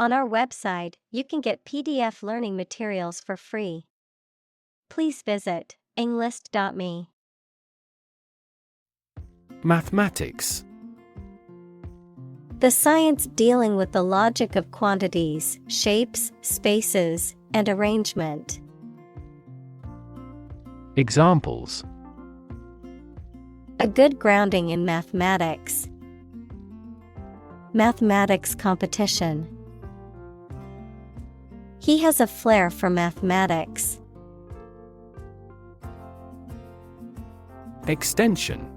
On our website, you can get PDF learning materials for free. Please visit englist.me. Mathematics. The science dealing with the logic of quantities, shapes, spaces, and arrangement. Examples: A good grounding in mathematics. Mathematics competition. He has a flair for mathematics. Extension.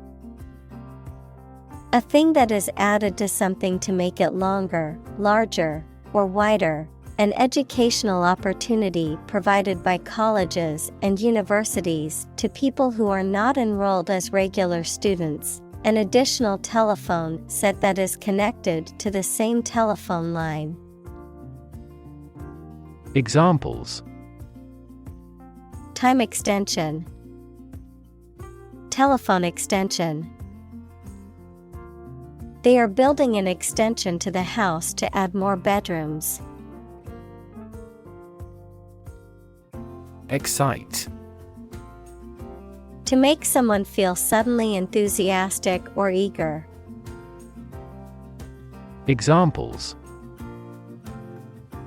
A thing that is added to something to make it longer, larger, or wider. An educational opportunity provided by colleges and universities to people who are not enrolled as regular students. An additional telephone set that is connected to the same telephone line. Examples: Time extension. Telephone extension. They are building an extension to the house to add more bedrooms. Excite. To make someone feel suddenly enthusiastic or eager. Examples: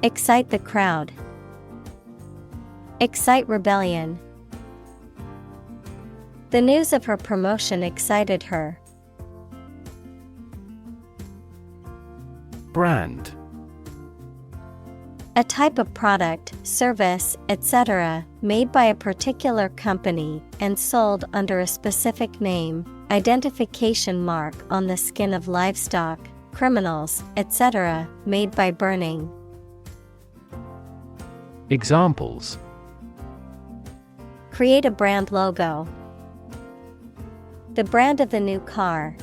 Excite the crowd. Excite rebellion. The news of her promotion excited her. Brand. A type of product, service, etc., made by a particular company and sold under a specific name, identification mark on the skin of livestock, criminals, etc., made by burning. Examples: Create a brand logo. The brand of the new car.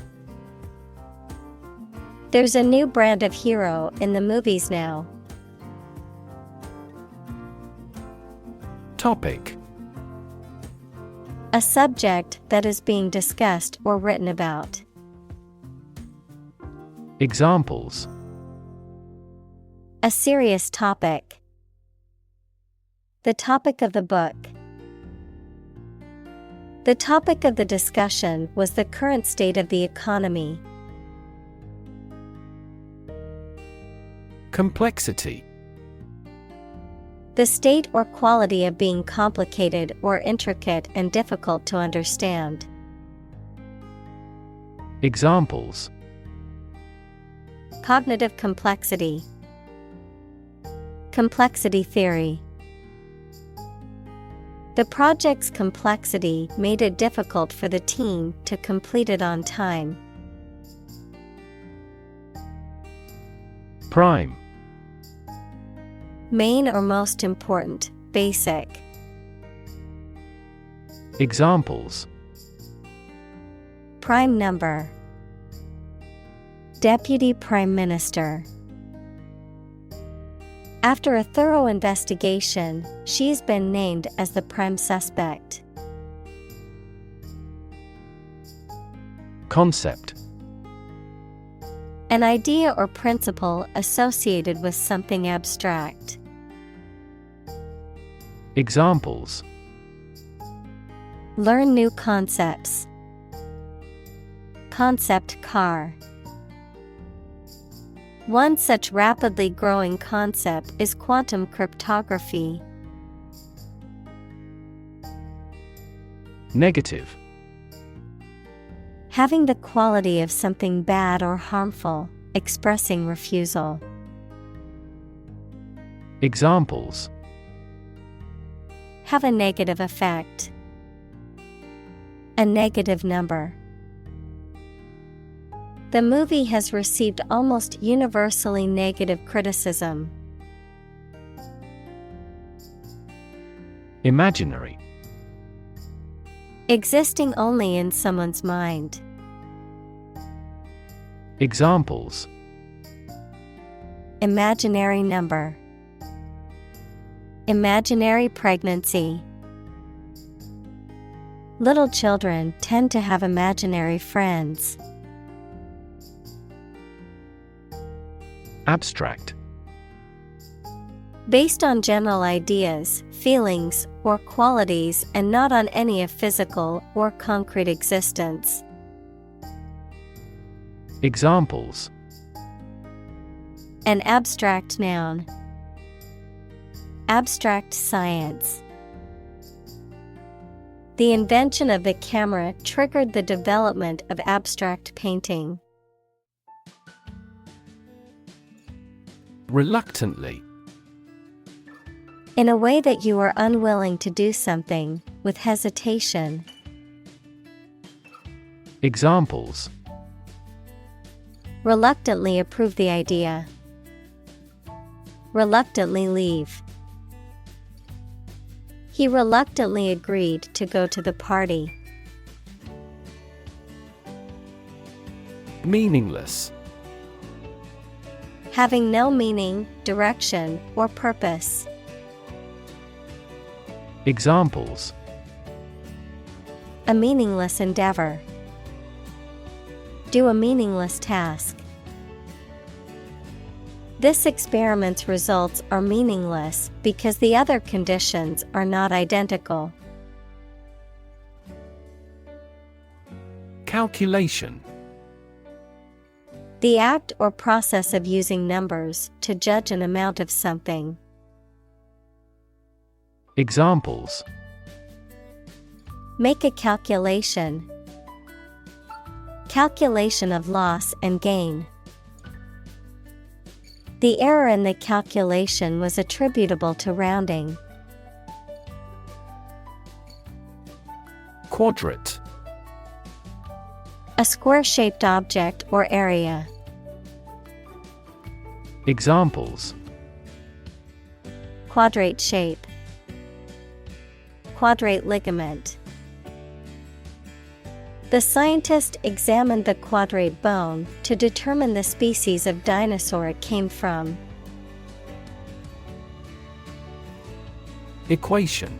There's a new brand of hero in the movies now. Topic. A subject that is being discussed or written about. Examples: A serious topic. The topic of the book. The topic of the discussion was the current state of the economy. Complexity. The state or quality of being complicated or intricate and difficult to understand. Examples: Cognitive complexity. Complexity theory. The project's complexity made it difficult for the team to complete it on time. Prime. Main or most important, basic. Examples: Prime number. Deputy Prime Minister. After a thorough investigation, she's been named as the prime suspect. Concept. An idea or principle associated with something abstract. Examples: Learn new concepts. Concept car. One such rapidly growing concept is quantum cryptography. Negative. Having the quality of something bad or harmful, expressing refusal. Examples: Have a negative effect. A negative number. The movie has received almost universally negative criticism. Imaginary. Existing only in someone's mind. Examples: Imaginary number. Imaginary pregnancy. Little children tend to have imaginary friends. Abstract. Based on general ideas, feelings, or qualities and not on any of physical or concrete existence. Examples: An abstract noun. Abstract science. The invention of the camera triggered the development of abstract painting. Reluctantly. In a way that you are unwilling to do something, with hesitation. Examples: Reluctantly approve the idea. Reluctantly leave. He reluctantly agreed to go to the party. Meaningless. Having no meaning, direction, or purpose. Examples: A meaningless endeavor. Do a meaningless task. This experiment's results are meaningless because the other conditions are not identical. Calculation. The act or process of using numbers to judge an amount of something. Examples: Make a calculation. Calculation of loss and gain. The error in the calculation was attributable to rounding. Quadrate. A square-shaped object or area. Examples: Quadrate shape. Quadrate ligament. The scientist examined the quadrate bone to determine the species of dinosaur it came from. Equation.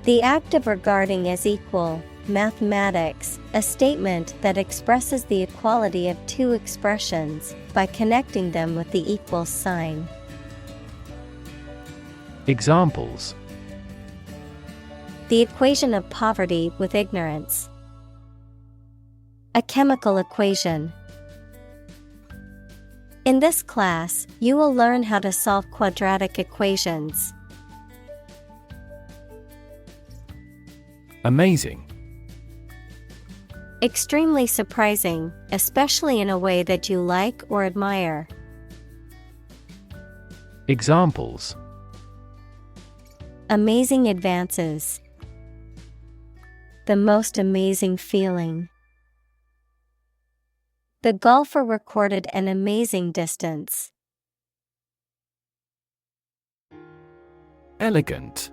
The act of regarding as equal, mathematics, a statement that expresses the equality of two expressions by connecting them with the equal sign. Examples: The equation of poverty with ignorance. A chemical equation. In this class, you will learn how to solve quadratic equations. Amazing. Extremely surprising, especially in a way that you like or admire. Examples: Amazing advances. The most amazing feeling. The golfer recorded an amazing distance. Elegant.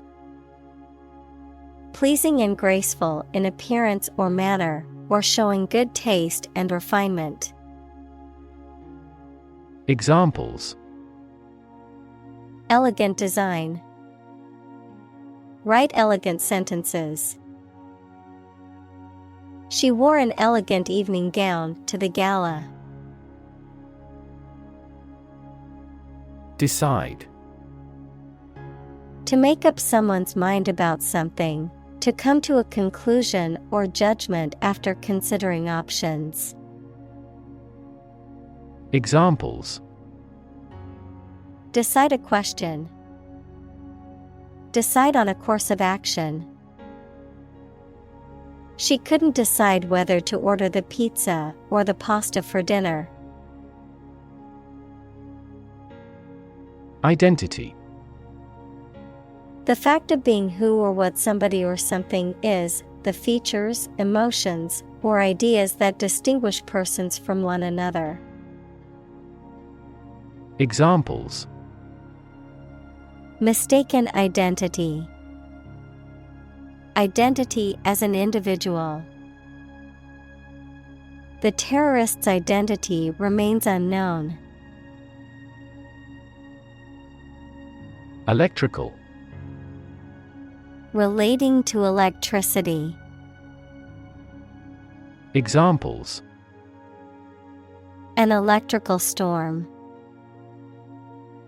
Pleasing and graceful in appearance or manner, or showing good taste and refinement. Examples: Elegant design. Write elegant sentences. She wore an elegant evening gown to the gala. Decide. To make up someone's mind about something, to come to a conclusion or judgment after considering options. Examples: Decide a question. Decide on a course of action. She couldn't decide whether to order the pizza or the pasta for dinner. Identity. The fact of being who or what somebody or something is, the features, emotions, or ideas that distinguish persons from one another. Examples: Mistaken identity. Identity as an individual. The terrorist's identity remains unknown. Electrical. Relating to electricity. Examples: An electrical storm.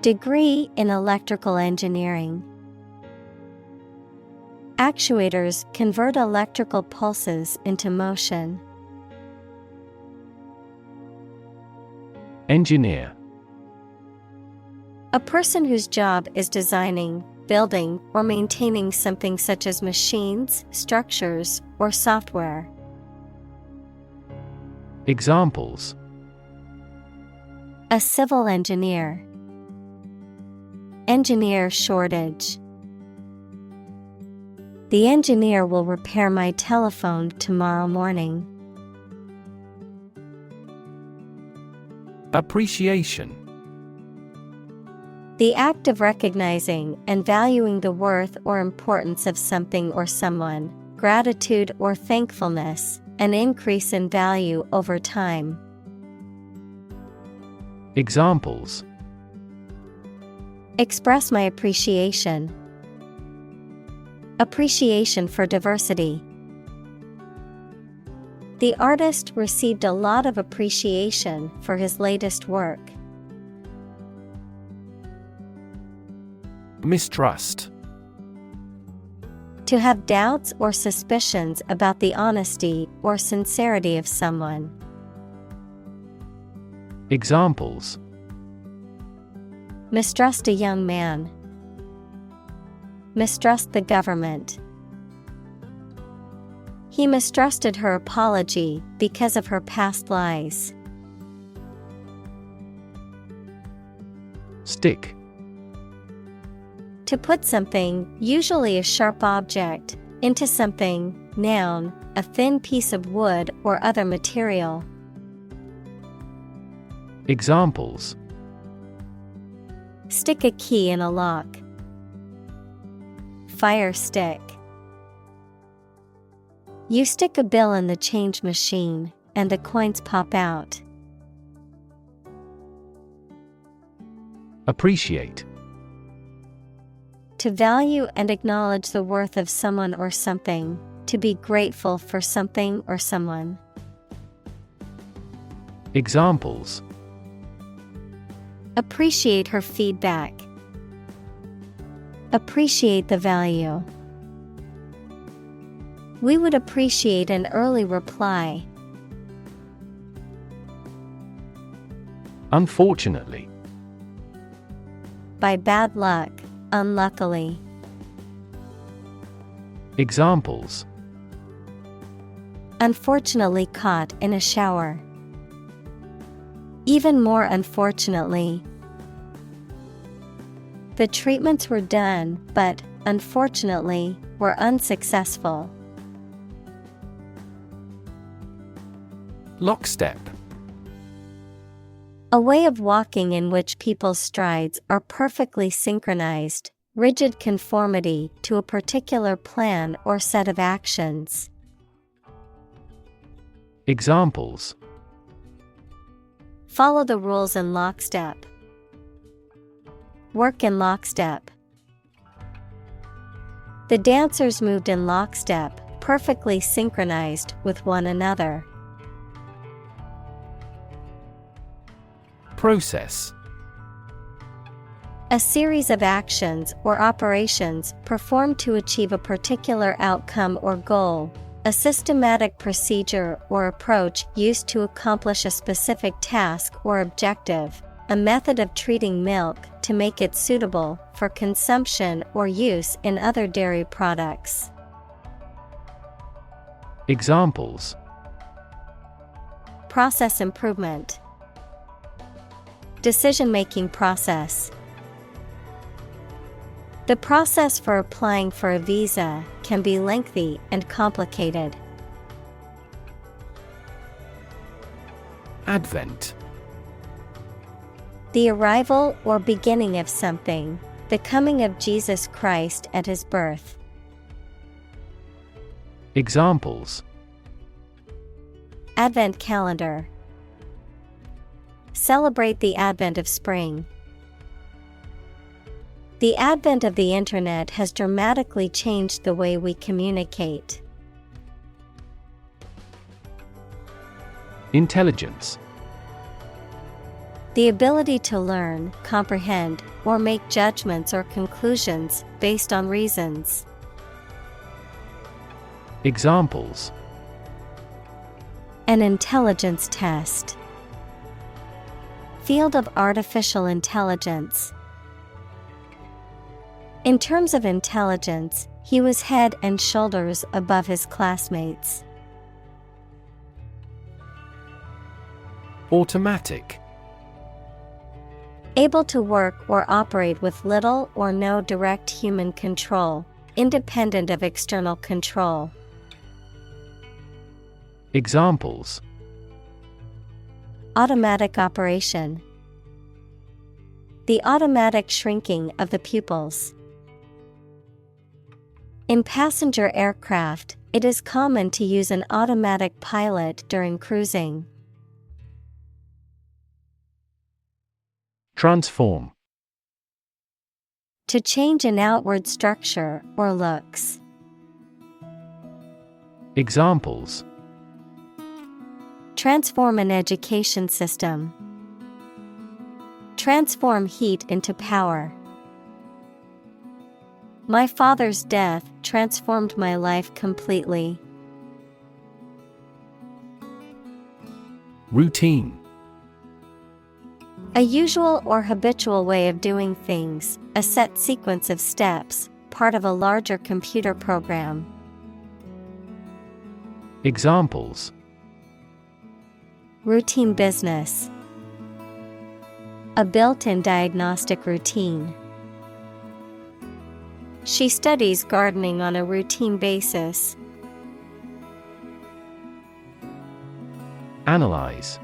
Degree in electrical engineering. Actuators convert electrical pulses into motion. Engineer. A person whose job is designing, building, or maintaining something such as machines, structures, or software. Examples: A civil engineer. Engineer shortage. The engineer will repair my telephone tomorrow morning. Appreciation. The act of recognizing and valuing the worth or importance of something or someone, gratitude or thankfulness, an increase in value over time. Examples: Express my appreciation. Appreciation for diversity. The artist received a lot of appreciation for his latest work. Mistrust. To have doubts or suspicions about the honesty or sincerity of someone. Examples: Mistrust a young man. Mistrust the government. He mistrusted her apology because of her past lies. Stick. To put something, usually a sharp object, into something, noun, a thin piece of wood or other material. Examples: Stick a key in a lock. Fire stick. You stick a bill in the change machine, and the coins pop out. Appreciate. To value and acknowledge the worth of someone or something, to be grateful for something or someone. Examples: Appreciate her feedback. Appreciate the value. We would appreciate an early reply. Unfortunately. By bad luck, unluckily. Examples: Unfortunately caught in a shower. Even more unfortunately. The treatments were done, but, unfortunately, were unsuccessful. Lockstep. A way of walking in which people's strides are perfectly synchronized, rigid conformity to a particular plan or set of actions. Examples: Follow the rules in lockstep. Work in lockstep. The dancers moved in lockstep, perfectly synchronized with one another. Process. A series of actions or operations performed to achieve a particular outcome or goal. A systematic procedure or approach used to accomplish a specific task or objective. A method of treating milk to make it suitable for consumption or use in other dairy products. Examples: Process improvement. Decision-making process. The process for applying for a visa can be lengthy and complicated. Advent. The arrival or beginning of something, the coming of Jesus Christ at his birth. Examples: Advent calendar. Celebrate the advent of spring. The advent of the internet has dramatically changed the way we communicate. Intelligence. The ability to learn, comprehend, or make judgments or conclusions based on reasons. Examples: An intelligence test. Field of artificial intelligence. In terms of intelligence, he was head and shoulders above his classmates. Automatic. Able to work or operate with little or no direct human control, independent of external control. Examples: Automatic operation. The automatic shrinking of the pupils. In passenger aircraft, it is common to use an automatic pilot during cruising. Transform. To change an outward structure or looks. Examples: Transform an education system. Transform heat into power. My father's death transformed my life completely. Routine. A usual or habitual way of doing things, a set sequence of steps, part of a larger computer program. Examples: Routine business. A built-in diagnostic routine. She studies gardening on a routine basis. Analyze.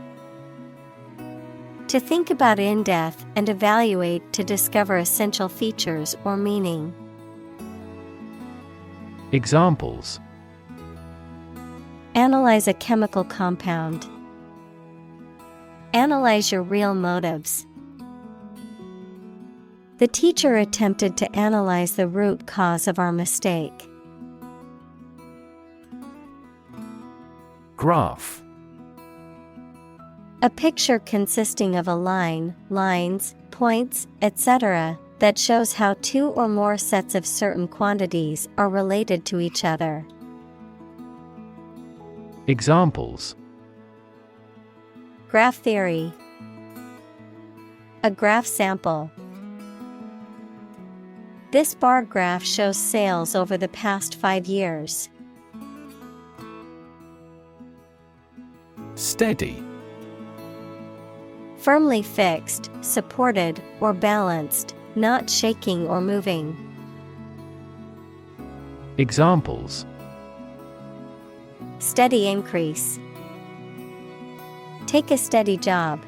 To think about in depth and evaluate to discover essential features or meaning. Examples: Analyze a chemical compound. Analyze your real motives. The teacher attempted to analyze the root cause of our mistake. Graph. A picture consisting of a line, lines, points, etc., that shows how two or more sets of certain quantities are related to each other. Examples: Graph theory. A graph sample. This bar graph shows sales over the past 5 years. Steady. Firmly fixed, supported, or balanced, not shaking or moving. Examples: Steady increase. Take a steady job.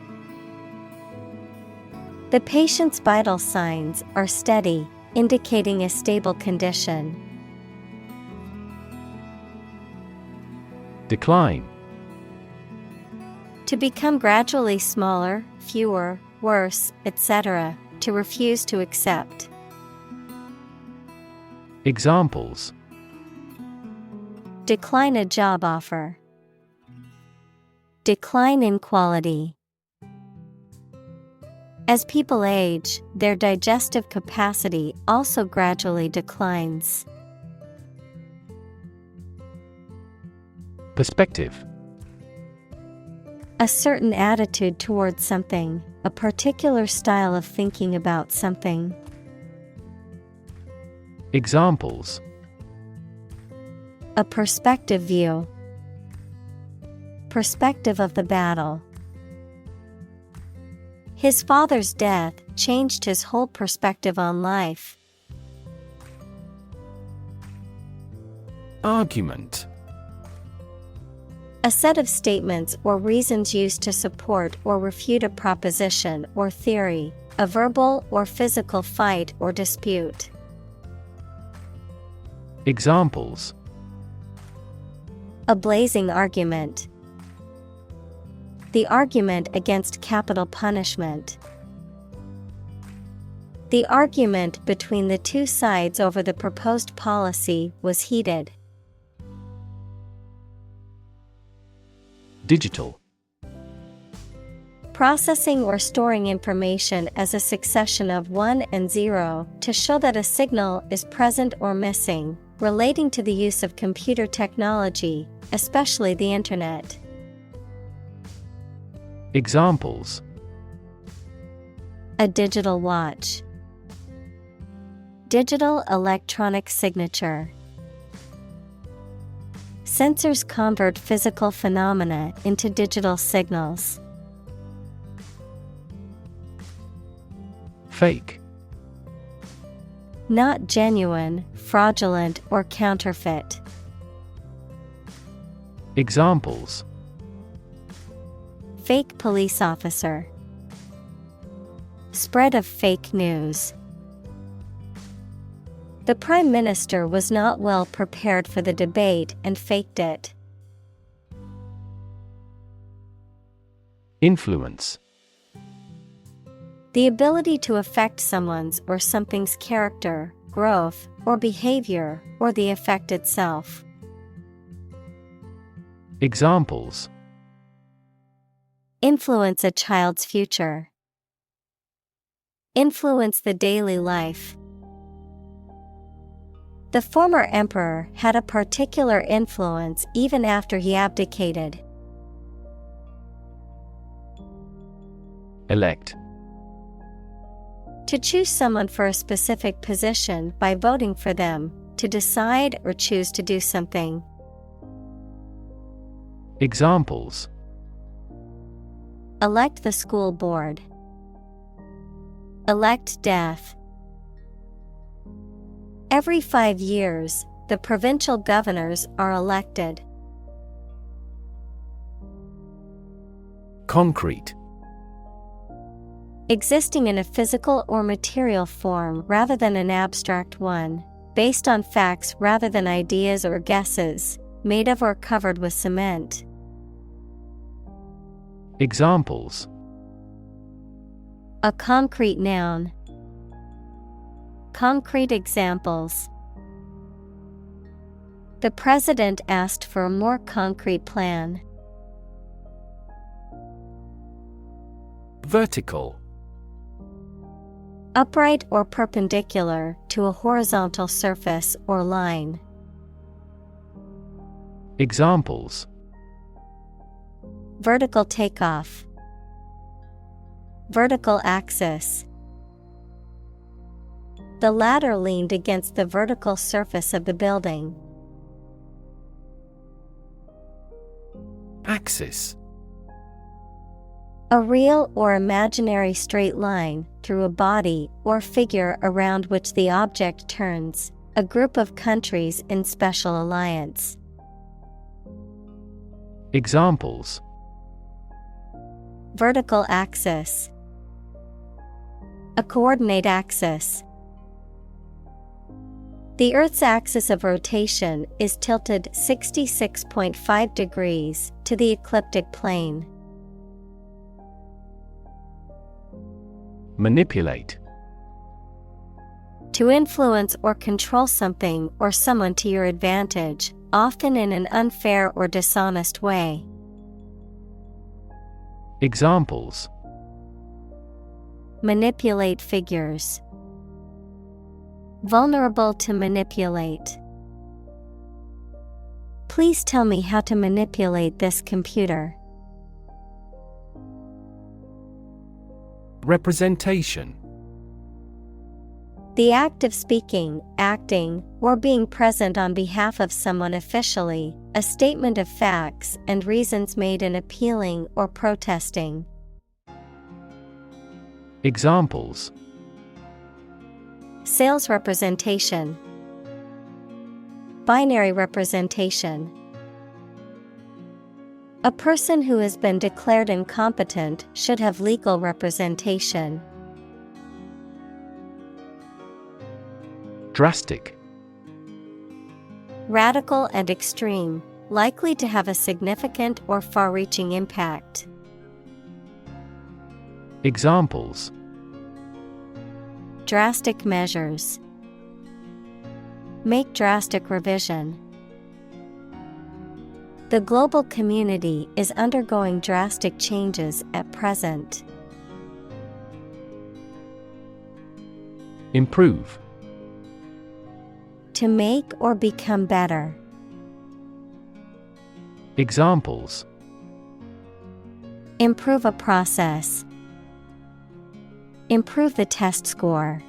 The patient's vital signs are steady, indicating a stable condition. Decline. To become gradually smaller, fewer, worse, etc., to refuse to accept. Examples: Decline a job offer. Decline in quality. As people age, their digestive capacity also gradually declines. Perspective. A certain attitude towards something, a particular style of thinking about something. Examples: A perspective view. Perspective of the battle. His father's death changed his whole perspective on life. Argument. A set of statements or reasons used to support or refute a proposition or theory, a verbal or physical fight or dispute. Examples: A blazing argument. The argument against capital punishment. The argument between the two sides over the proposed policy was heated. Digital. Processing or storing information as a succession of 1 and 0 to show that a signal is present or missing, relating to the use of computer technology, especially the Internet. Examples: A digital watch. Digital electronic signature. Sensors convert physical phenomena into digital signals. Fake. Not genuine, fraudulent, or counterfeit. Examples: Fake police officer. Spread of fake news. The Prime Minister was not well prepared for the debate and faked it. Influence. The ability to affect someone's or something's character, growth, or behavior, or the effect itself. Examples: Influence a child's future. Influence the daily life. The former emperor had a particular influence even after he abdicated. Elect. To choose someone for a specific position by voting for them, to decide or choose to do something. Examples: Elect the school board. Elect death. Every 5 years, the provincial governors are elected. Concrete. Existing in a physical or material form rather than an abstract one, based on facts rather than ideas or guesses, made of or covered with cement. Examples: A concrete noun. Concrete examples. The president asked for a more concrete plan. Vertical. Upright or perpendicular to a horizontal surface or line. Examples: Vertical takeoff. Vertical axis. The ladder leaned against the vertical surface of the building. Axis. A real or imaginary straight line through a body or figure around which the object turns, a group of countries in special alliance. Examples: Vertical axis. A coordinate axis. The Earth's axis of rotation is tilted 66.5 degrees to the ecliptic plane. Manipulate. To influence or control something or someone to your advantage, often in an unfair or dishonest way. Examples: Manipulate figures. Vulnerable to manipulate. Please tell me how to manipulate this computer. Representation. The act of speaking, acting, or being present on behalf of someone officially, a statement of facts and reasons made in appealing or protesting. Examples: Sales representation. Binary representation. A person who has been declared incompetent should have legal representation. Drastic. Radical and extreme, likely to have a significant or far-reaching impact. Examples: Drastic measures. Make drastic revision. The global community is undergoing drastic changes at present. Improve. To make or become better. Examples: Improve a process. Improve the test score.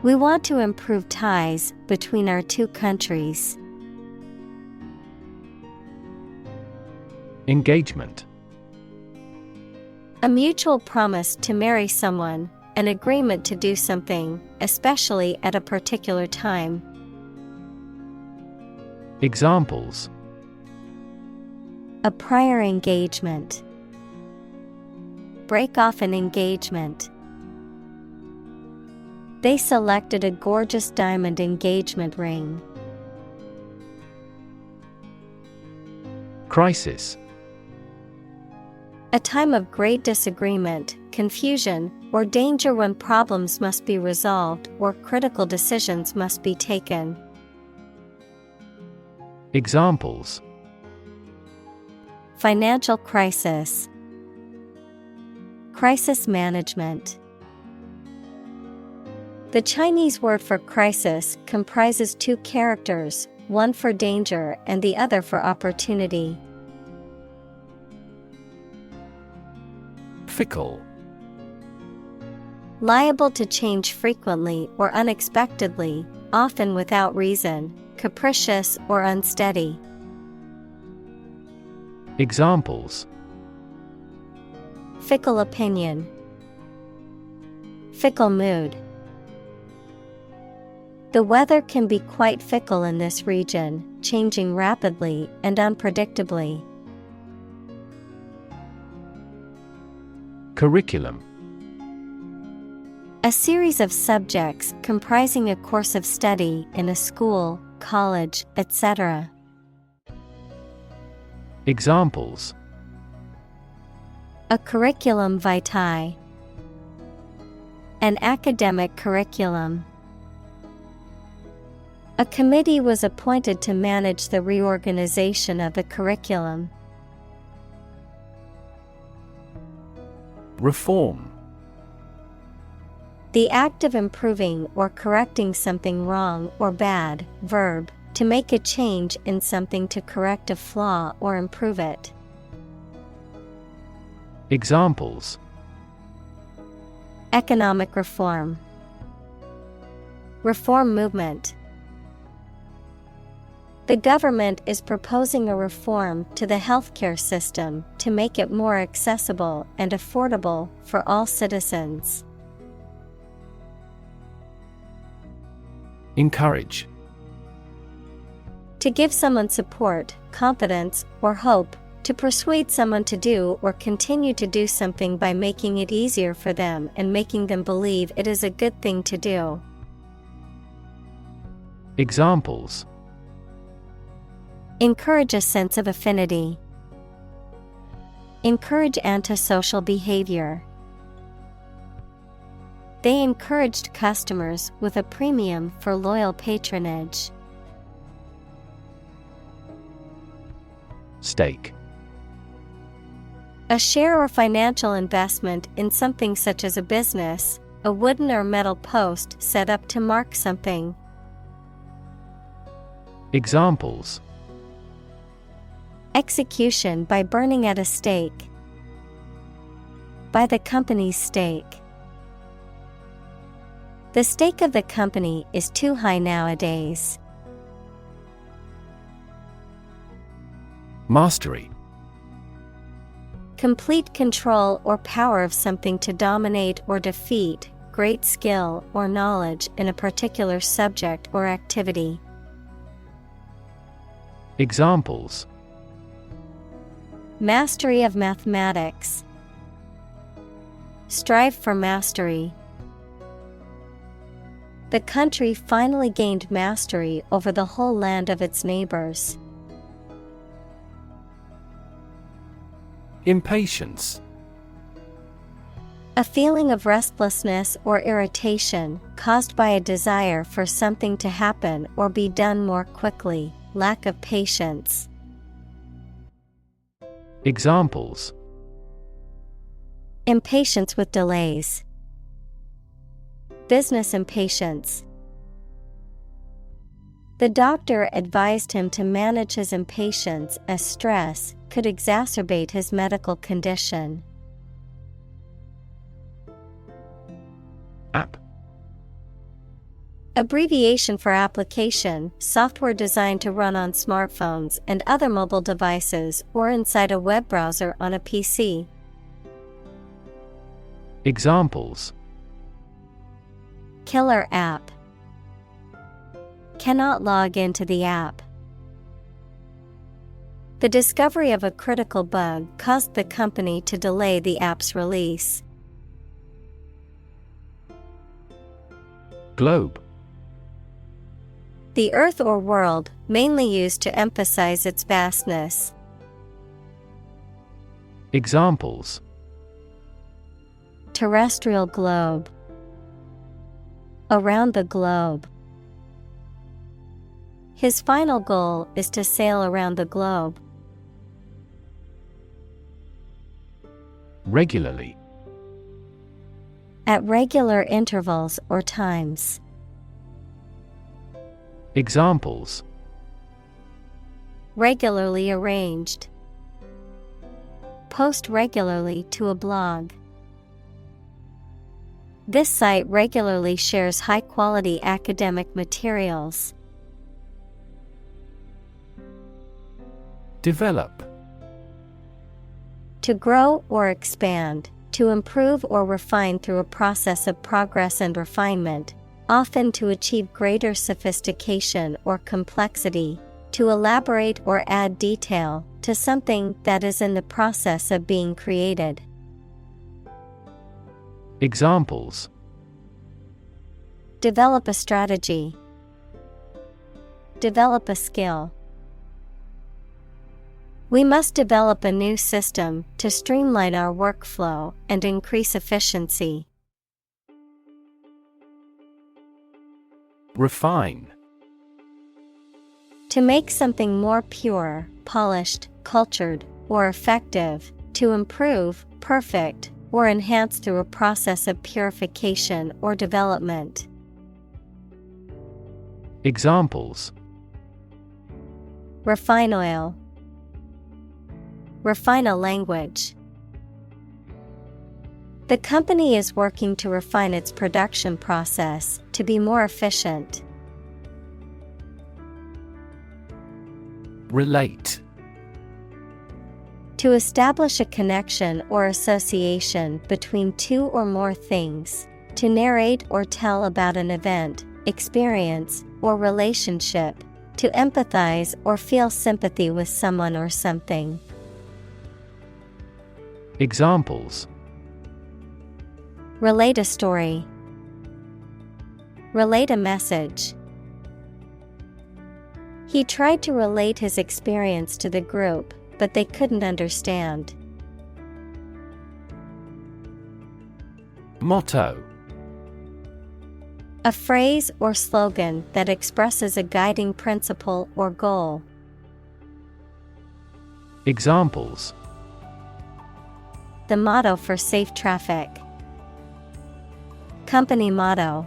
We want to improve ties between our two countries. Engagement. A mutual promise to marry someone, an agreement to do something, especially at a particular time. Examples: A prior engagement. Break off an engagement. They selected a gorgeous diamond engagement ring. Crisis. A time of great disagreement, confusion, or danger when problems must be resolved or critical decisions must be taken. Examples: Financial crisis. Crisis management. The Chinese word for crisis comprises two characters, one for danger and the other for opportunity. Fickle. Liable to change frequently or unexpectedly, often without reason, capricious or unsteady. Examples: Fickle opinion. Fickle mood. The weather can be quite fickle in this region, changing rapidly and unpredictably. Curriculum. A series of subjects comprising a course of study in a school, college, etc. Examples: A curriculum vitae. An academic curriculum. A committee was appointed to manage the reorganization of the curriculum. Reform. The act of improving or correcting something wrong or bad. Verb, to make a change in something to correct a flaw or improve it. Examples: Economic reform. Reform movement. The government is proposing a reform to the healthcare system to make it more accessible and affordable for all citizens. Encourage. To give someone support, confidence, or hope, to persuade someone to do or continue to do something by making it easier for them and making them believe it is a good thing to do. Examples: Encourage a sense of affinity. Encourage antisocial behavior. They encouraged customers with a premium for loyal patronage. Stake. A share or financial investment in something such as a business, a wooden or metal post set up to mark something. Examples: Execution by burning at a stake. By the company's stake. The stake of the company is too high nowadays. Mastery. Complete control or power of something to dominate or defeat, great skill or knowledge in a particular subject or activity. Examples: Mastery of mathematics. Strive for mastery. The country finally gained mastery over the whole land of its neighbors. Impatience. A feeling of restlessness or irritation caused by a desire for something to happen or be done more quickly. lack of patience. Examples: Impatience with delays. Business impatience. The doctor advised him to manage his impatience as stress could exacerbate his medical condition. App. Abbreviation for application, software designed to run on smartphones and other mobile devices or inside a web browser on a PC. Examples: Killer app. Cannot log into the app. The discovery of a critical bug caused the company to delay the app's release. Globe. The Earth or world, mainly used to emphasize its vastness. Examples: Terrestrial globe. Around the globe. His final goal is to sail around the globe. Regularly. At regular intervals or times. Examples: Regularly arranged. Post regularly to a blog. This site regularly shares high-quality academic materials. Develop. To grow or expand, to improve or refine through a process of progress and refinement, often to achieve greater sophistication or complexity, to elaborate or add detail to something that is in the process of being created. Examples: Develop a strategy. Develop a skill. We must develop a new system to streamline our workflow and increase efficiency. Refine. To make something more pure, polished, cultured, or effective, to improve, perfect, or enhance through a process of purification or development. Examples: Refine oil. Refine a language. The company is working to refine its production process to be more efficient. Relate. To establish a connection or association between two or more things. To narrate or tell about an event, experience, or relationship. To empathize or feel sympathy with someone or something. Examples: Relate a story. Relate a message. He tried to relate his experience to the group, but they couldn't understand. Motto. A phrase or slogan that expresses a guiding principle or goal. Examples: The motto for safe traffic. Company motto.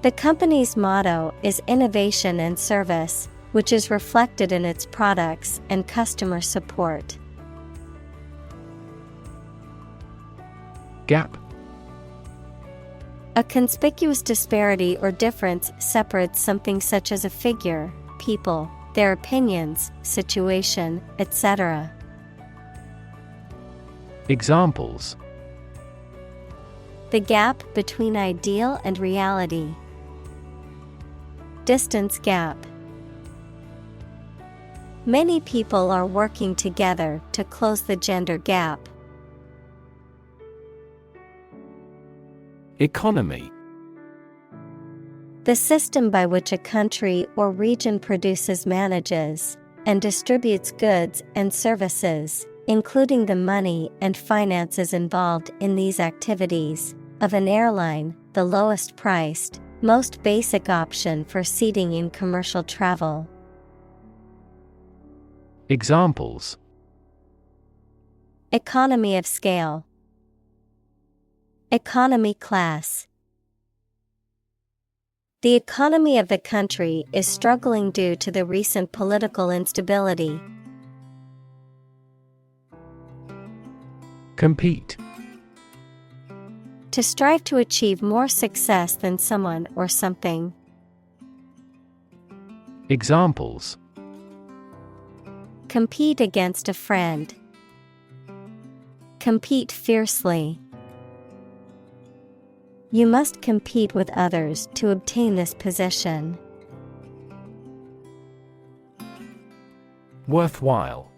The company's motto is innovation and service, which is reflected in its products and customer support. Gap. A conspicuous disparity or difference separates something such as a figure, people, their opinions, situation, etc. Examples: The gap between ideal and reality. Distance gap. Many people are working together to close the gender gap. Economy. The system by which a country or region produces, manages, and distributes goods and services, including the money and finances involved in these activities, of an airline, the lowest priced, Most basic option for seating in commercial travel. Examples: Economy of scale. Economy class. The economy of the country is struggling due to the recent political instability. Compete. To strive to achieve more success than someone or something. Examples: Compete against a friend. Compete fiercely. You must compete with others to obtain this position. Worthwhile.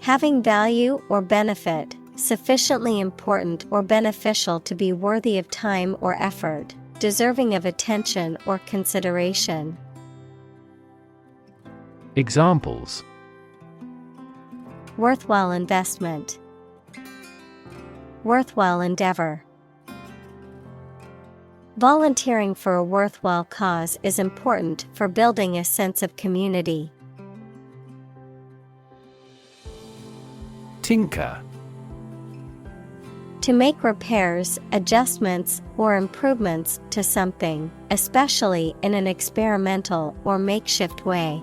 Having value or benefit, sufficiently important or beneficial to be worthy of time or effort, deserving of attention or consideration. Examples: Worthwhile investment. Worthwhile endeavor. Volunteering for a worthwhile cause is important for building a sense of community. Tinker. To make repairs, adjustments, or improvements to something, especially in an experimental or makeshift way.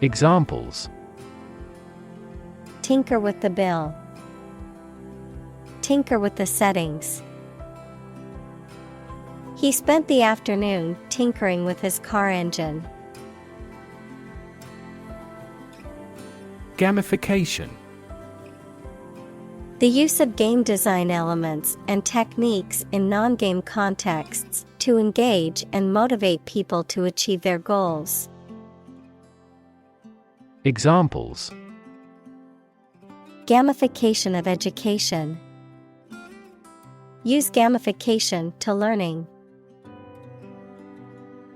Examples: Tinker with the bill. Tinker with the settings. He spent the afternoon tinkering with his car engine. Gamification. The use of game design elements and techniques in non-game contexts to engage and motivate people to achieve their goals. Examples: Gamification of education. Use gamification to learning.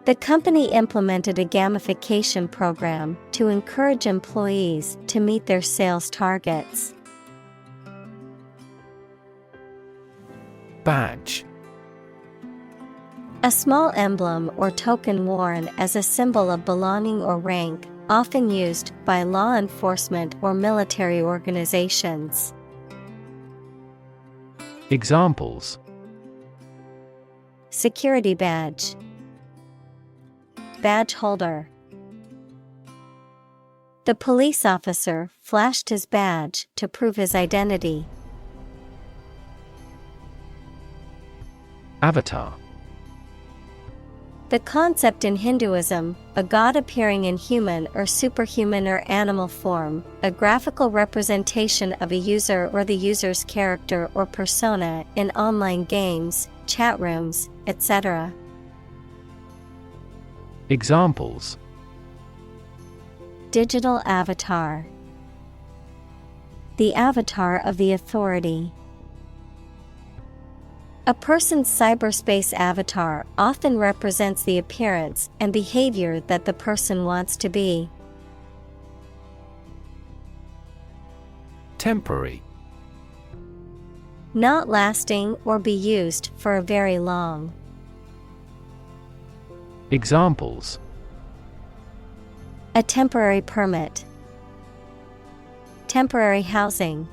The company implemented a gamification program to encourage employees to meet their sales targets. Badge. A small emblem or token worn as a symbol of belonging or rank, often used by law enforcement or military organizations. Examples: Security badge. Badge holder. The police officer flashed his badge to prove his identity. Avatar. The concept in Hinduism, a god appearing in human or superhuman or animal form, a graphical representation of a user or the user's character or persona in online games, chat rooms, etc. Examples: Digital avatar. The avatar of the authority. A person's cyberspace avatar often represents the appearance and behavior that the person wants to be. Temporary. Not lasting or be used for a very long. Examples: A temporary permit. Temporary housing.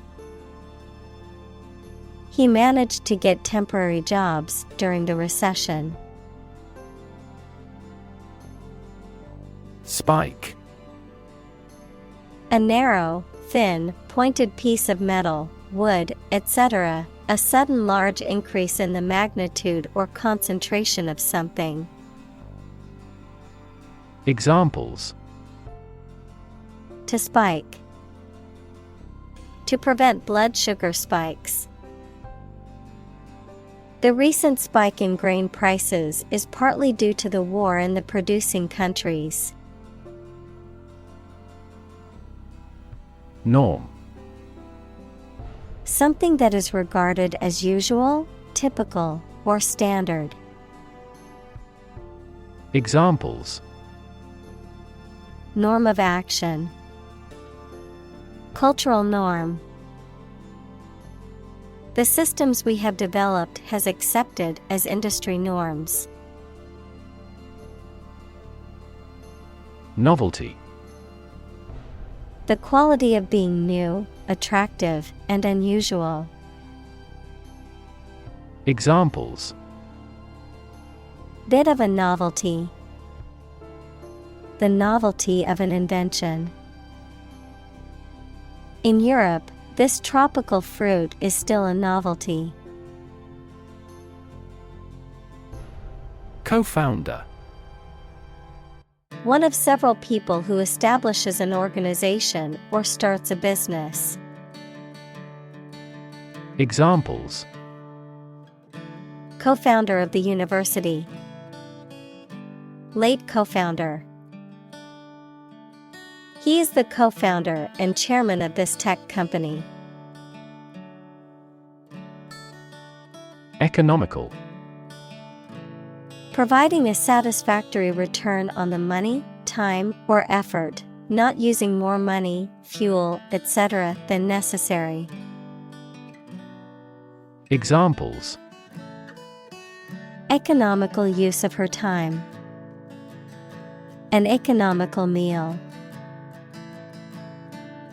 He managed to get temporary jobs during the recession. Spike. A narrow, thin, pointed piece of metal, wood, etc., a sudden large increase in the magnitude or concentration of something. Examples: To spike. To prevent blood sugar spikes. The recent spike in grain prices is partly due to the war in the producing countries. Norm. Something that is regarded as usual, typical, or standard. Examples: Norm of action. Cultural norm. The systems we have developed has accepted as industry norms. Novelty. The quality of being new, attractive, and unusual. Examples: Bit of a novelty. The novelty of an invention. In Europe, this tropical fruit is still a novelty. Co-founder. One of several people who establishes an organization or starts a business. Examples: Co-founder of the university. Late co-founder. He is the co-founder and chairman of this tech company. Economical. Providing a satisfactory return on the money, time, or effort, not using more money, fuel, etc. than necessary. Examples: Economical use of her time. An economical meal.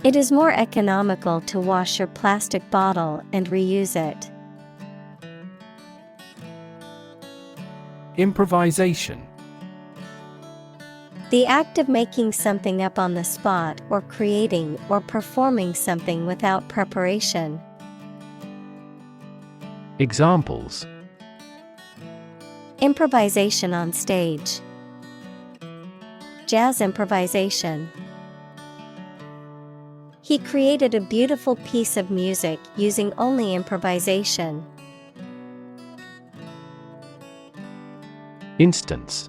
It is more economical to wash your plastic bottle and reuse it. Improvisation. The act of making something up on the spot or creating or performing something without preparation. Examples: Improvisation on stage. Jazz improvisation. He created a beautiful piece of music using only improvisation. Instance.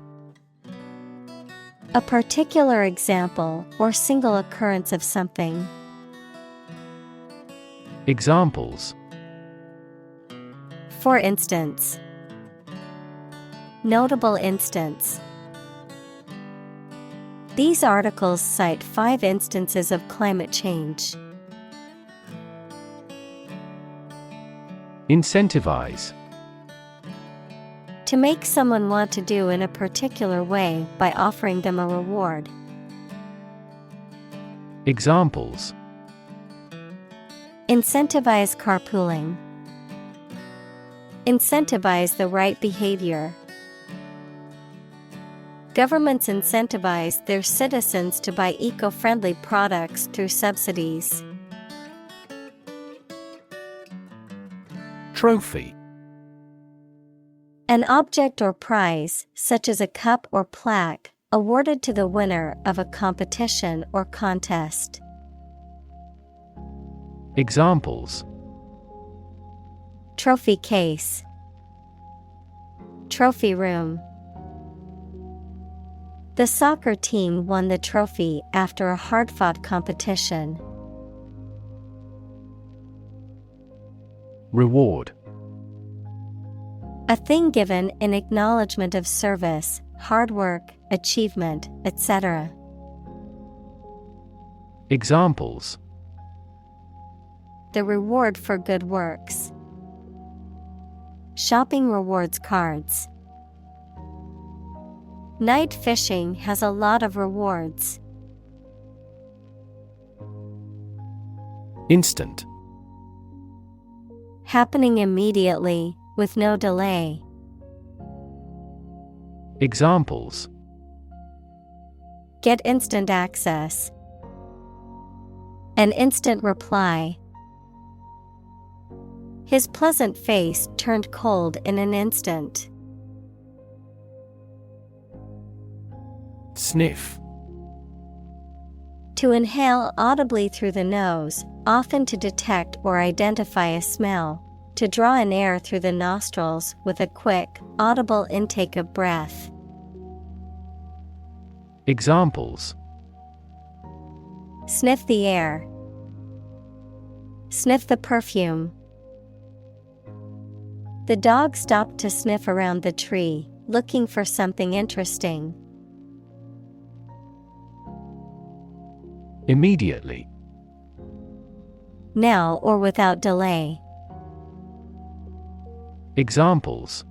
A particular example or single occurrence of something. Examples: For instance. Notable instance. These articles cite 5 instances of climate change. Incentivize. To make someone want to do in a particular way by offering them a reward. Examples: Incentivize carpooling. Incentivize the right behavior. Governments incentivize their citizens to buy eco-friendly products through subsidies. Trophy. An object or prize, such as a cup or plaque, awarded to the winner of a competition or contest. Examples: Trophy case. Trophy room. The soccer team won the trophy after a hard-fought competition. Reward. A thing given in acknowledgement of service, hard work, achievement, etc. Examples: The reward for good works. Shopping rewards cards. Night fishing has a lot of rewards. Instant. Happening immediately, with no delay. Examples: Get instant access. An instant reply. His pleasant face turned cold in an instant. Sniff. To inhale audibly through the nose, often to detect or identify a smell. To draw in air through the nostrils with a quick, audible intake of breath. Examples: Sniff the air. Sniff the perfume. The dog stopped to sniff around the tree, looking for something interesting. Immediately. Now or without delay. Examples.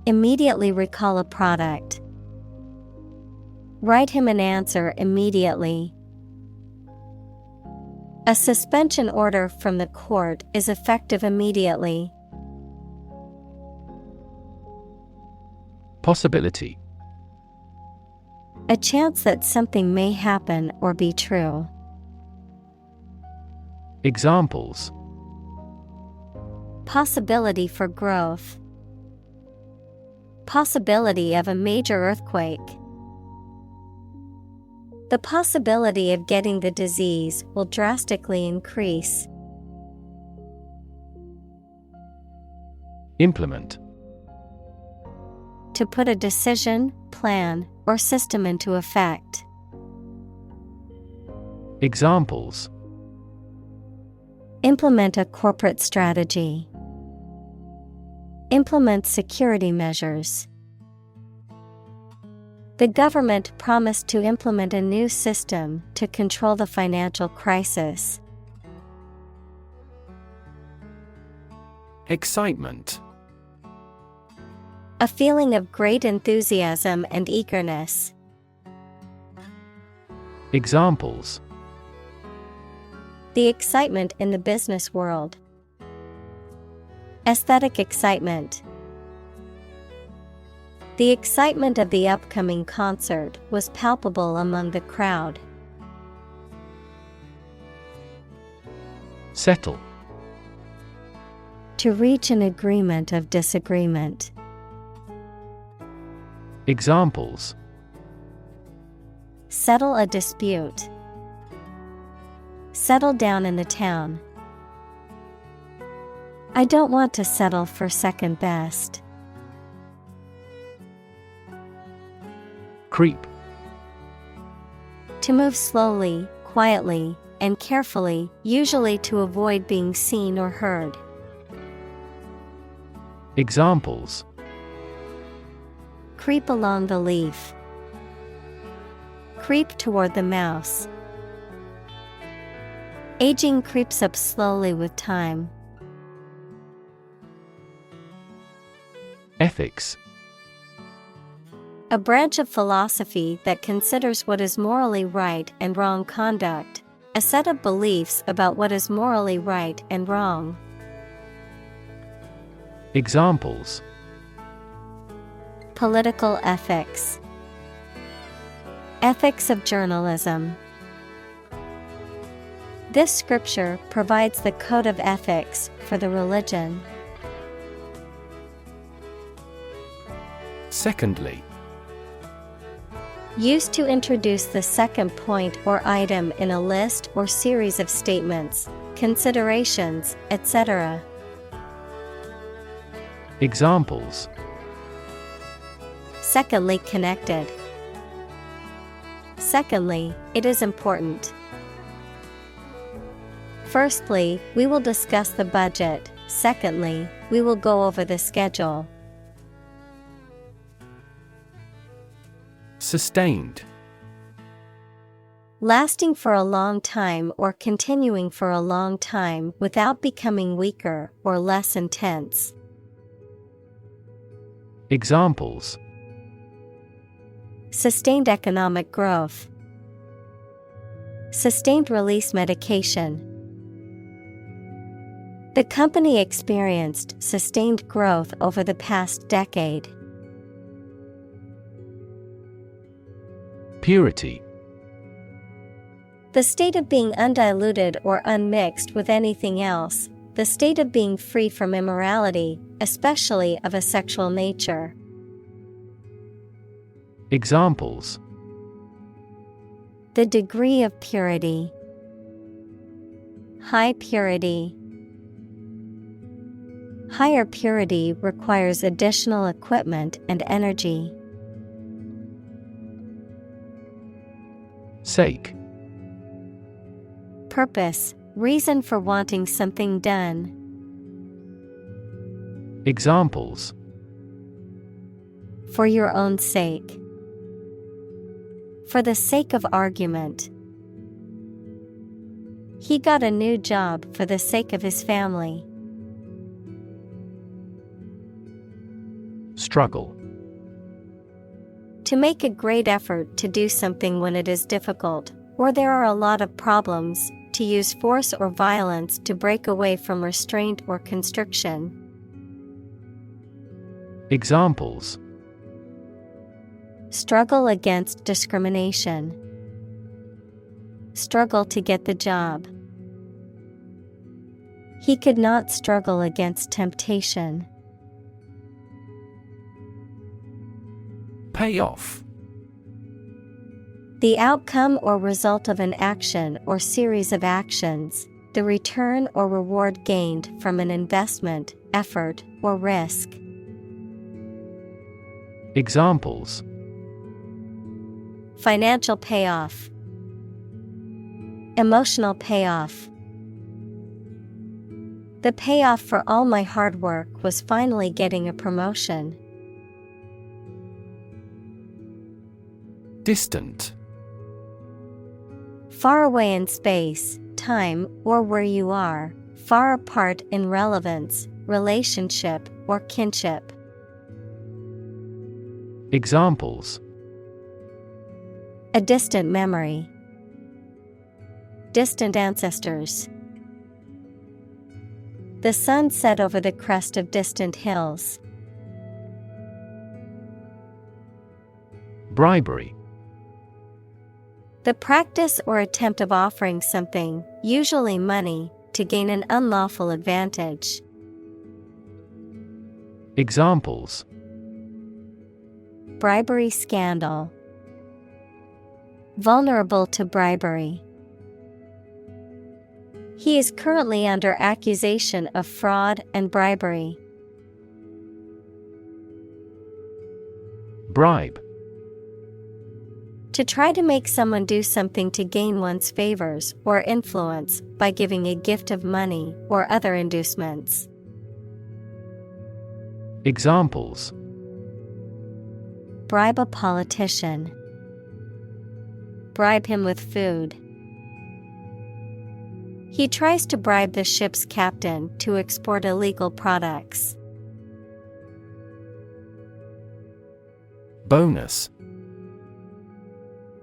Immediately recall a product. Write him an answer immediately. A suspension order from the court is effective immediately. Possibility. A chance that something may happen or be true. Examples. Possibility for growth. Possibility of a major earthquake. The possibility of getting the disease will drastically increase. Implement. To put a decision, plan, or system into effect. Examples. Implement a corporate strategy. Implement security measures. The government promised to implement a new system to control the financial crisis. Excitement. A feeling of great enthusiasm and eagerness. Examples. The excitement in the business world. Aesthetic excitement. The excitement of the upcoming concert was palpable among the crowd. Settle. To reach an agreement of disagreement. Examples. Settle a dispute. Settle down in the town. I don't want to settle for second best. Creep. To move slowly, quietly, and carefully, usually to avoid being seen or heard. Examples. Creep along the leaf. Creep toward the mouse. Aging creeps up slowly with time. Ethics. A branch of philosophy that considers what is morally right and wrong conduct, a set of beliefs about what is morally right and wrong. Examples. Political ethics. Ethics of journalism. This scripture provides the code of ethics for the religion. Secondly. Used to introduce the second point or item in a list or series of statements, considerations, etc. Examples. Secondly connected. Secondly, it is important. Firstly, we will discuss the budget. Secondly, we will go over the schedule. Sustained. Lasting for a long time or continuing for a long time without becoming weaker or less intense. Examples. Sustained economic growth. Sustained release medication. The company experienced sustained growth over the past decade. Purity. The state of being undiluted or unmixed with anything else, the state of being free from immorality, especially of a sexual nature. Examples. The degree of purity. High purity. Higher purity requires additional equipment and energy. Sake. Purpose, reason for wanting something done. Examples. For your own sake. For the sake of argument. He got a new job for the sake of his family. struggle. To make a great effort to do something when it is difficult, or there are a lot of problems, to use force or violence to break away from restraint or constriction. Examples: struggle against discrimination, struggle to get the job. He could not struggle against temptation. Pay off. The outcome or result of an action or series of actions, the return or reward gained from an investment, effort, or risk. Examples: financial payoff, emotional payoff. The payoff for all my hard work was finally getting a promotion. Distant. Far away in space, time, or where you are, far apart in relevance, relationship, or kinship. Examples: a distant memory, distant ancestors. The sun set over the crest of distant hills. Bribery. The practice or attempt of offering something, usually money, to gain an unlawful advantage. Examples: bribery scandal, vulnerable to bribery. He is currently under accusation of fraud and bribery. Bribe. To try to make someone do something to gain one's favors or influence by giving a gift of money or other inducements. Examples: bribe a politician, bribe him with food. He tries to bribe the ship's captain to export illegal products. Bonus.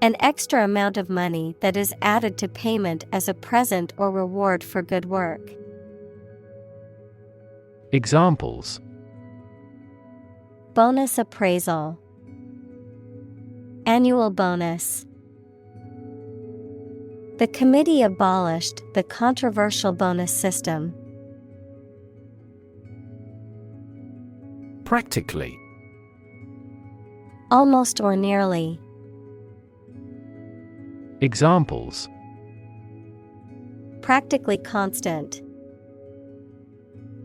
An extra amount of money that is added to payment as a present or reward for good work. Examples: bonus appraisal, annual bonus. The committee abolished the controversial bonus system. Practically. Almost or nearly. Examples: practically constant,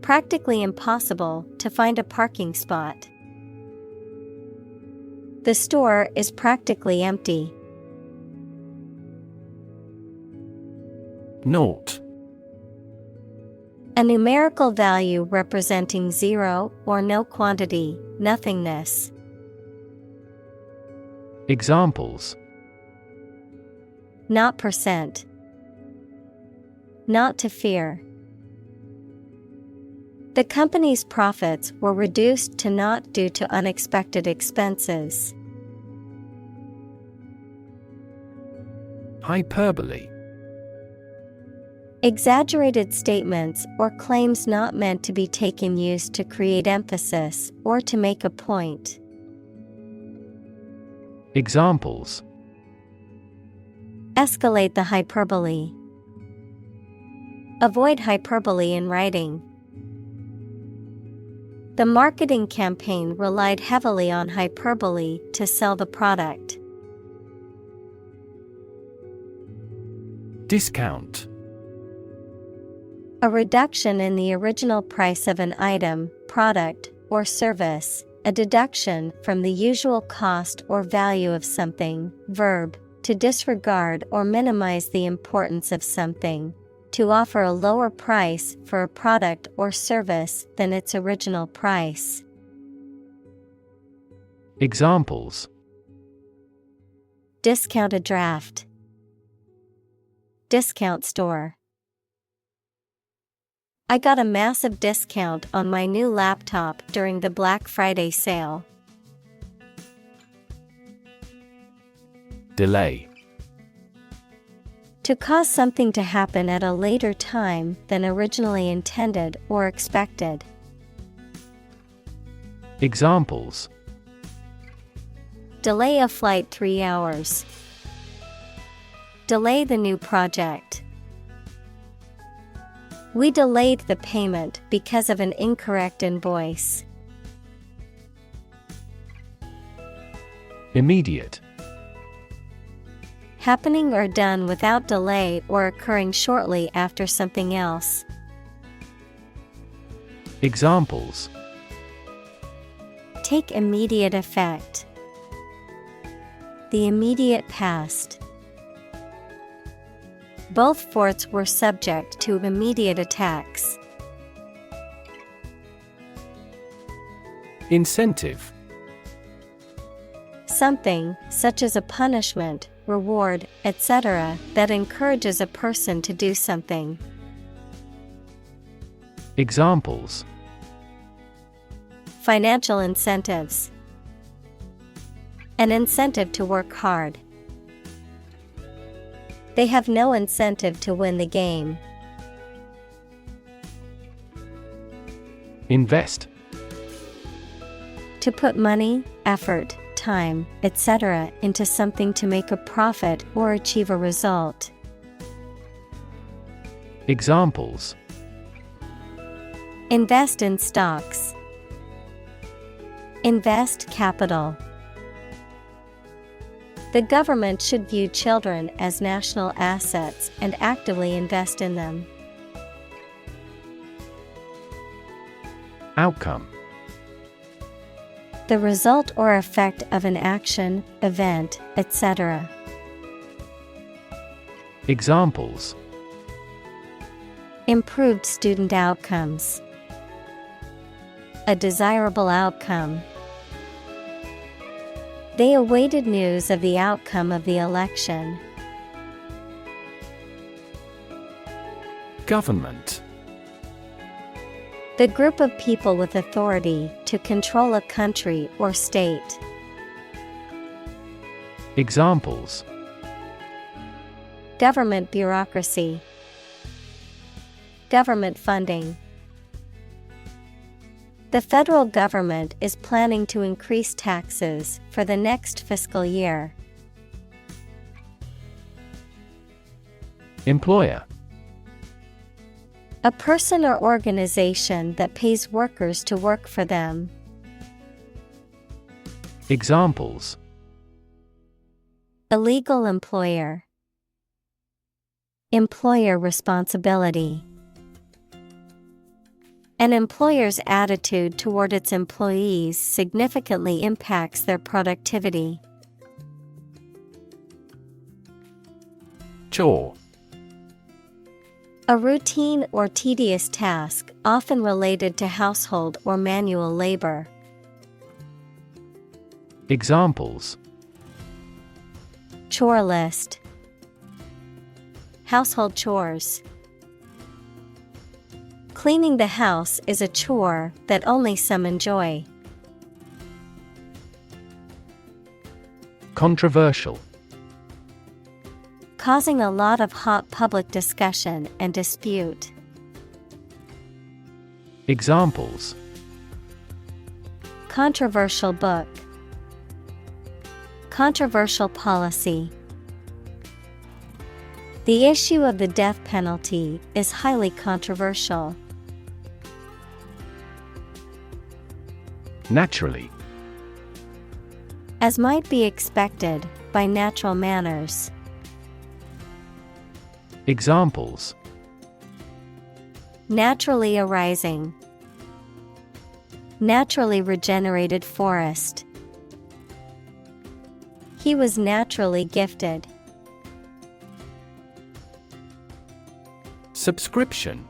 practically impossible to find a parking spot. The store is practically empty. Naught. A numerical value representing zero or no quantity, nothingness. Examples: not percent, not to fear. The company's profits were reduced to naught due to unexpected expenses. Hyperbole. Exaggerated statements or claims not meant to be taken used to create emphasis or to make a point. Examples: escalate the hyperbole. Avoid hyperbole in writing. The marketing campaign relied heavily on hyperbole to sell the product. Discount. A reduction in the original price of an item, product, or service, a deduction from the usual cost or value of something. Verb, to disregard or minimize the importance of something. To offer a lower price for a product or service than its original price. Examples: discount a draft, discount store. I got a massive discount on my new laptop during the Black Friday sale. Delay. To cause something to happen at a later time than originally intended or expected. Examples: Delay a flight 3 hours. Delay the new project. We delayed the payment because of an incorrect invoice. Immediate. Happening or done without delay or occurring shortly after something else. Examples: Take immediate effect. The immediate past. Both forts were subject to immediate attacks. Incentive. Something, such as a punishment, reward, etc., that encourages a person to do something. Examples: Financial incentives. An incentive to work hard. They have no incentive to win the game. Invest. To put money, effort, time, etc. into something to make a profit or achieve a result. Examples: Invest in stocks. Invest capital. The government should view children as national assets and actively invest in them. Outcome. The result or effect of an action, event, etc. Examples: Improved student outcomes. A desirable outcome. They awaited news of the outcome of the election. Government. The group of people with authority to control a country or state. Examples: Government bureaucracy. Government funding. The federal government is planning to increase taxes for the next fiscal year. Employer. A person or organization that pays workers to work for them. Examples: Illegal employer. Employer responsibility. An employer's attitude toward its employees significantly impacts their productivity. Chore. A routine or tedious task, often related to household or manual labor. Examples: Chore list. Household chores. Cleaning the house is a chore that only some enjoy. Controversial. Causing a lot of hot public discussion and dispute. Examples: Controversial book. Controversial policy. The issue of the death penalty is highly controversial. Naturally. As might be expected, by natural manners. Examples: Naturally arising. Naturally regenerated forest. He was naturally gifted. Subscription.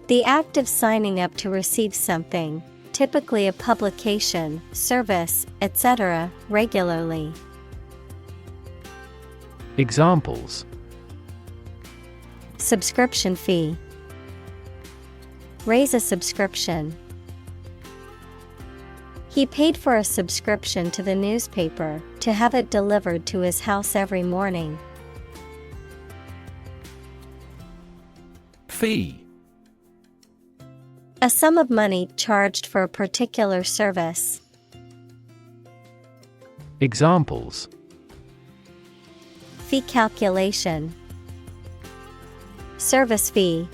The act of signing up to receive something, typically a publication, service, etc., regularly. Examples: Subscription fee. Raise a subscription. He paid for a subscription to the newspaper to have it delivered to his house every morning. Fee. A sum of money charged for a particular service. Examples: Fee calculation. Service fee.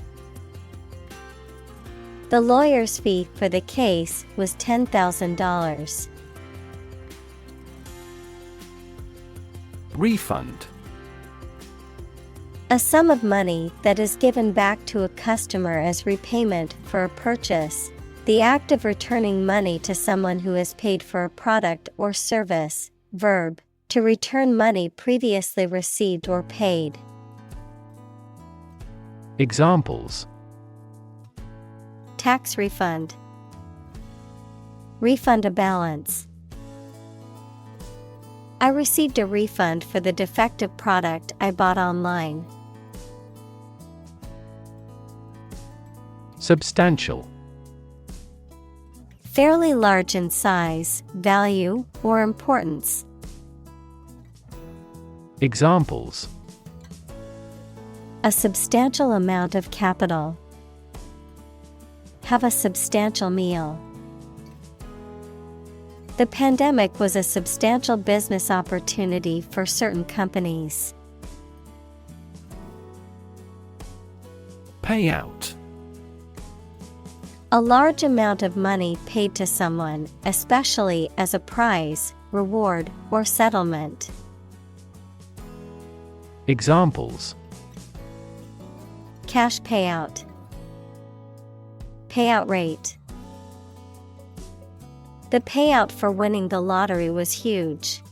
The lawyer's fee for the case was $10,000. Refund. A sum of money that is given back to a customer as repayment for a purchase. The act of returning money to someone who has paid for a product or service. Verb, to return money previously received or paid. Examples: Tax refund. Refund a balance. I received a refund for the defective product I bought online. Substantial. Fairly large in size, value, or importance. Examples: A substantial amount of capital. Have a substantial meal. The pandemic was a substantial business opportunity for certain companies. Payout. A large amount of money paid to someone, especially as a prize, reward, or settlement. Examples: Cash payout. Payout rate. The payout for winning the lottery was huge.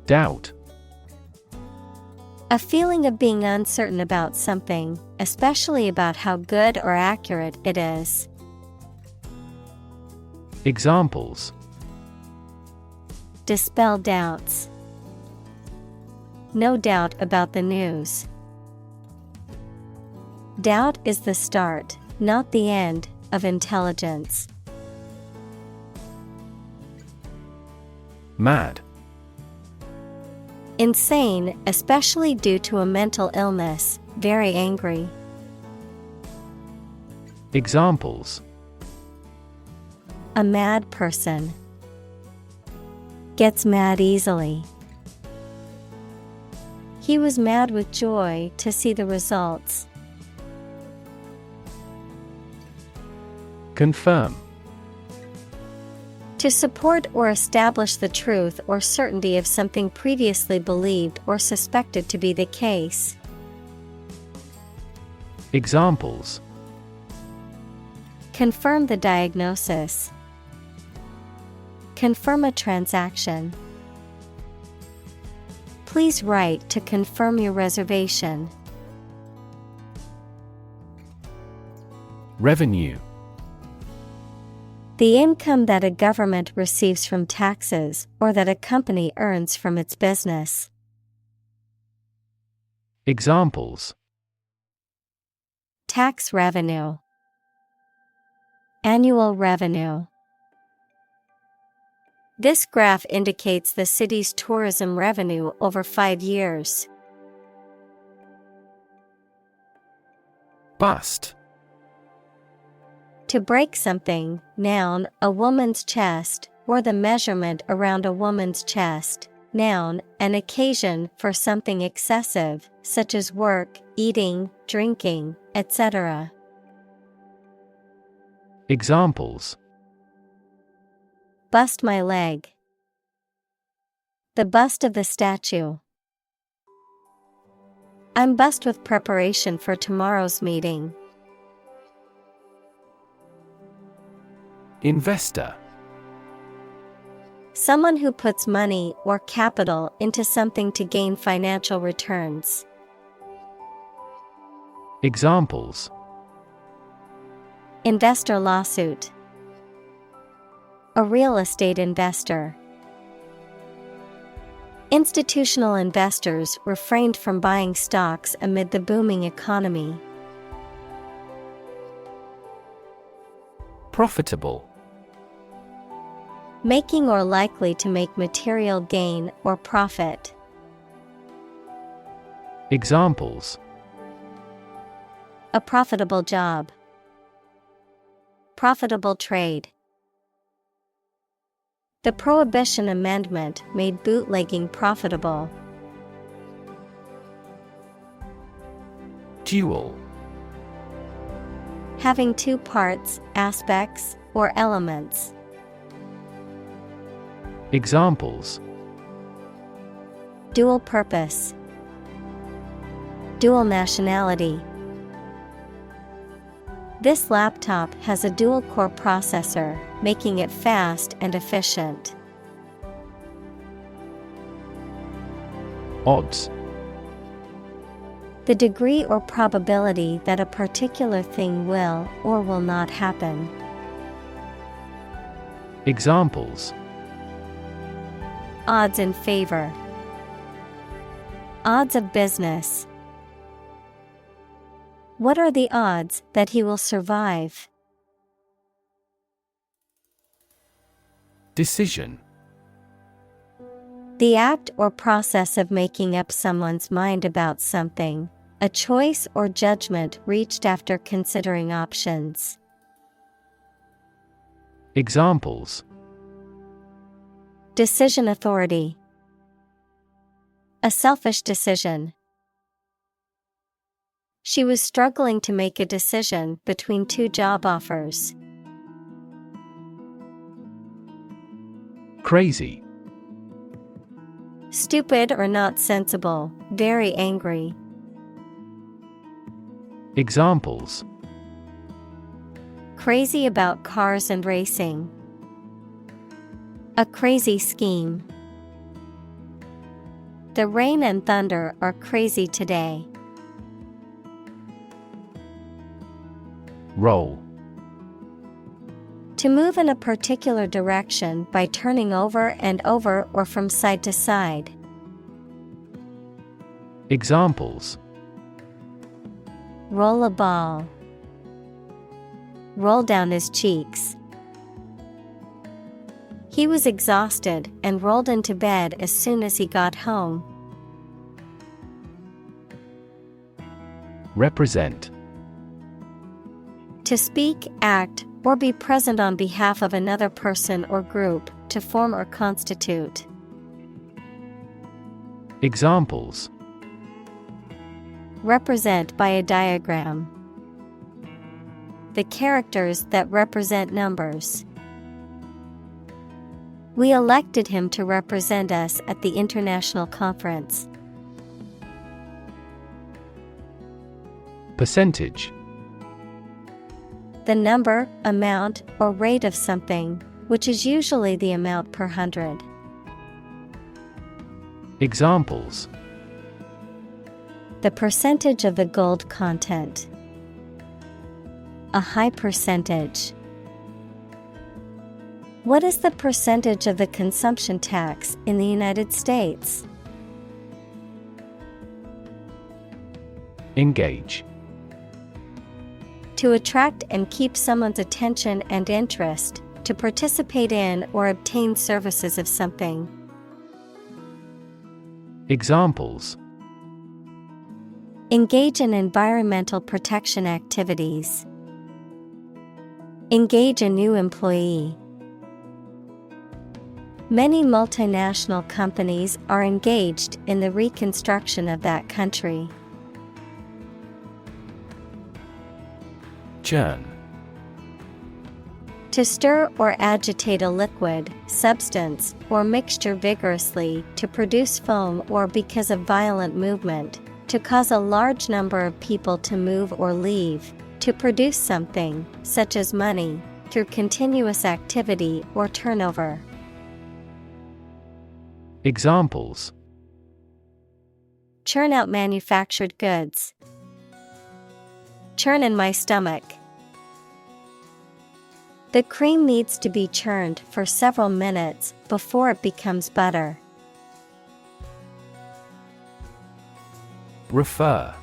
Doubt. A feeling of being uncertain about something, especially about how good or accurate it is. Examples: Dispel doubts. No doubt about the news. Doubt is the start, not the end, of intelligence. Mad. Insane, especially due to a mental illness, very angry. Examples: A mad person. Gets mad easily. He was mad with joy to see the results. Confirm. To support or establish the truth or certainty of something previously believed or suspected to be the case. Examples: Confirm the diagnosis. Confirm a transaction. Please write to confirm your reservation. Revenue. The income that a government receives from taxes or that a company earns from its business. Examples: Tax revenue. Annual revenue. This graph indicates the city's tourism revenue over 5 years. Bust. To break something, noun, a woman's chest, or the measurement around a woman's chest. Noun, an occasion for something excessive, such as work, eating, drinking, etc. Examples: Bust my leg. The bust of the statue. I'm bust with preparation for tomorrow's meeting. Investor. Someone who puts money or capital into something to gain financial returns. Examples: Investor lawsuit. A real estate investor. Institutional investors refrained from buying stocks amid the booming economy. Profitable. Making or likely to make material gain or profit. Examples: A profitable job. Profitable trade. The Prohibition Amendment made bootlegging profitable. Dual. Having two parts, aspects, or elements. Examples: Dual purpose. Dual nationality. This laptop has a dual-core processor, making it fast and efficient. Odds. The degree or probability that a particular thing will or will not happen. Examples: Odds in favor. Odds of business. What are the odds that he will survive? Decision. The act or process of making up someone's mind about something, a choice or judgment reached after considering options. Examples: Decision authority. A selfish decision. She was struggling to make a decision between two job offers. Crazy. Stupid or not sensible, very angry. Examples: Crazy about cars and racing. A crazy scheme. The rain and thunder are crazy today. Roll. To move in a particular direction by turning over and over or from side to side. Examples: Roll a ball. Roll down his cheeks. He was exhausted and rolled into bed as soon as he got home. Represent. To speak, act, or be present on behalf of another person or group, to form or constitute. Examples: Represent by a diagram. The characters that represent numbers. We elected him to represent us at the international conference. Percentage. The number, amount, or rate of something, which is usually the amount per 100. Examples: The percentage of the gold content. A high percentage. What is the percentage of the consumption tax in the United States? Engage. To attract and keep someone's attention and interest, to participate in or obtain services of something. Examples: Engage in environmental protection activities. Engage a new employee. Many multinational companies are engaged in the reconstruction of that country. Churn. To stir or agitate a liquid, substance, or mixture vigorously to produce foam or because of violent movement, to cause a large number of people to move or leave, to produce something, such as money, through continuous activity or turnover. Examples: Churn out manufactured goods. Churn in my stomach. The cream needs to be churned for several minutes before it becomes butter. Refer.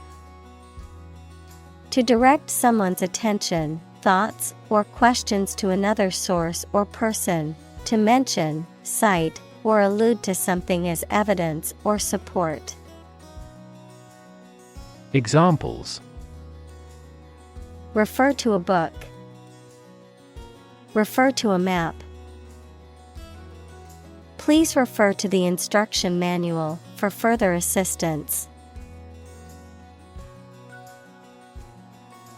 To direct someone's attention, thoughts, or questions to another source or person, to mention, cite, or allude to something as evidence or support. Examples: Refer to a book. Refer to a map. Please refer to the instruction manual for further assistance.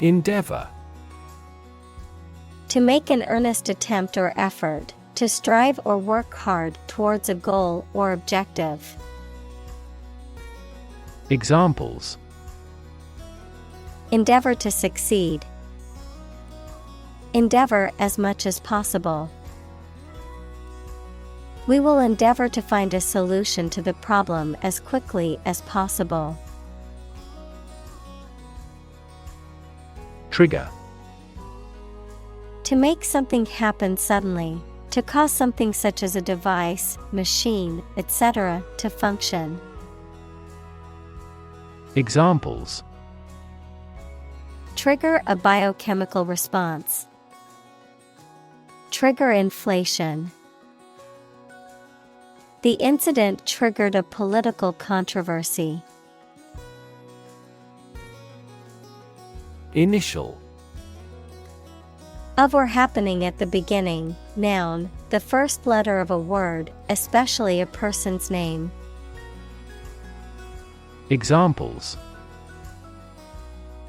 Endeavor. To make an earnest attempt or effort, to strive or work hard towards a goal or objective. Examples: Endeavor to succeed. Endeavor as much as possible. We will endeavor to find a solution to the problem as quickly as possible. Trigger. To make something happen suddenly, to cause something such as a device, machine, etc., to function. Examples: Trigger a biochemical response. Trigger inflation. The incident triggered a political controversy. Initial. Of or happening at the beginning, noun, the first letter of a word, especially a person's name. Examples: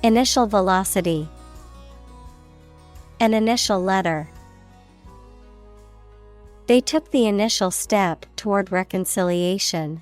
Initial velocity. An initial letter. They took the initial step toward reconciliation.